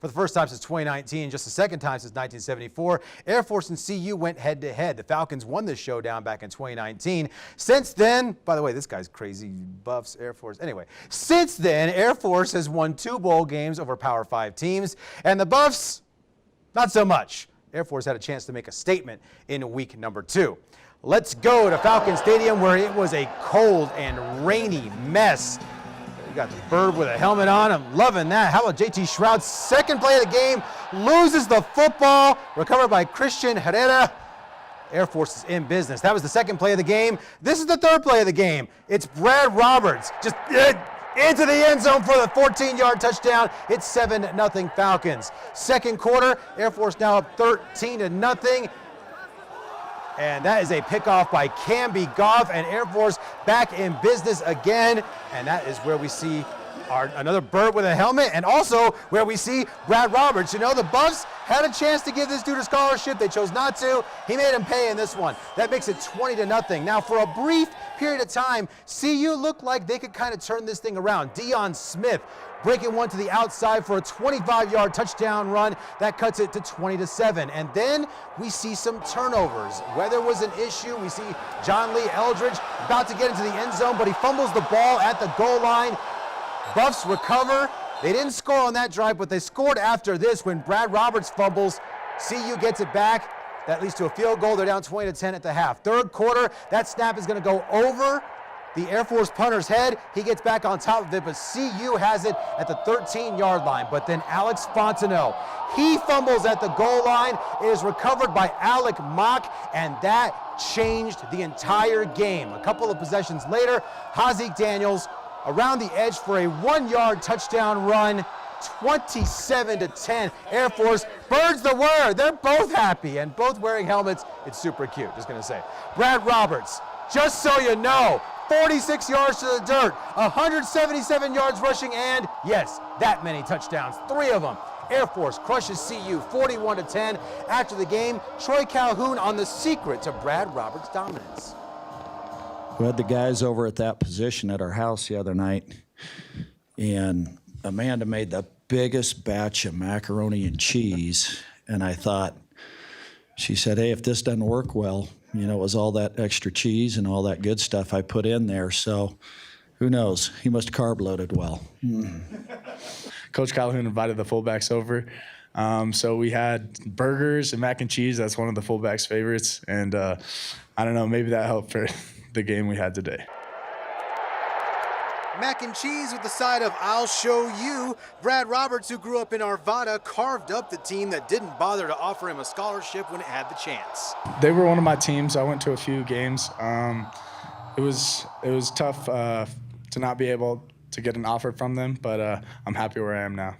For the first time since 2019, just the second time since 1974, Air Force and CU went head-to-head. The Falcons won this showdown back in 2019. Since then, by the way, this guy's crazy, Buffs, Air Force. Anyway, since then, Air Force has won 2 bowl games over Power 5 teams, and the Buffs, not so much. Air Force had a chance to make a statement in week number 2. Let's go to Falcon Stadium, where it was a cold and rainy mess. We got the bird with a helmet on. I'm loving that. How about JT Shroud's second play of the game? Loses the football. Recovered by Christian Herrera. Air Force is in business. That was the second play of the game. This is the third play of the game. It's Brad Roberts just into the end zone for the 14-yard touchdown. It's 7-0 Falcons. Second quarter, Air Force now up 13-0. And that is a pickoff by Camby Goff, and Air Force back in business again. And that is where we see another bird with a helmet, and also where we see Brad Roberts. You know, the Buffs had a chance to give this dude a scholarship. They chose not to. He made him pay in this one. That makes it 20-0. Now, for a brief period of time, CU looked like they could kind of turn this thing around. Deion Smith breaking one to the outside for a 25-yard touchdown run. That cuts it to 20-7. And then we see some turnovers. Weather was an issue. We see John Lee Eldridge about to get into the end zone, but he fumbles the ball at the goal line. Buffs recover. They didn't score on that drive, but they scored after this when Brad Roberts fumbles. CU gets it back. That leads to a field goal. They're down 20-10 at the half. Third quarter, that snap is going to go over the Air Force punter's head. He gets back on top of it, but CU has it at the 13-yard line. But then Alex Fontenot, he fumbles at the goal line. It is recovered by Alec Mock, and that changed the entire game. A couple of possessions later, Hazik Daniels around the edge for a 1-yard touchdown run. 27-10. Air Force, birds the word. They're both happy and both wearing helmets. It's super cute, just gonna say. Brad Roberts, just so you know, 46 yards to the dirt, 177 yards rushing, and yes, that many touchdowns, 3 of them. Air Force crushes CU 41-10. After the game, Troy Calhoun on the secret to Brad Roberts' dominance. We had the guys over at that position at our house the other night, and Amanda made the biggest batch of macaroni and cheese, and I thought, she said, hey, if this doesn't work well, you know, it was all that extra cheese and all that good stuff I put in there, so who knows? He must have carb loaded well. Coach Calhoun invited the fullbacks over, so we had burgers and mac and cheese. That's one of the fullbacks' favorites, and I don't know, maybe that helped for the game we had today. Mac and cheese with the side of I'll show you. Brad Roberts, who grew up in Arvada, carved up the team that didn't bother to offer him a scholarship when it had the chance. They were one of my teams. I went to a few games. It was tough to not be able to get an offer from them, but I'm happy where I am now.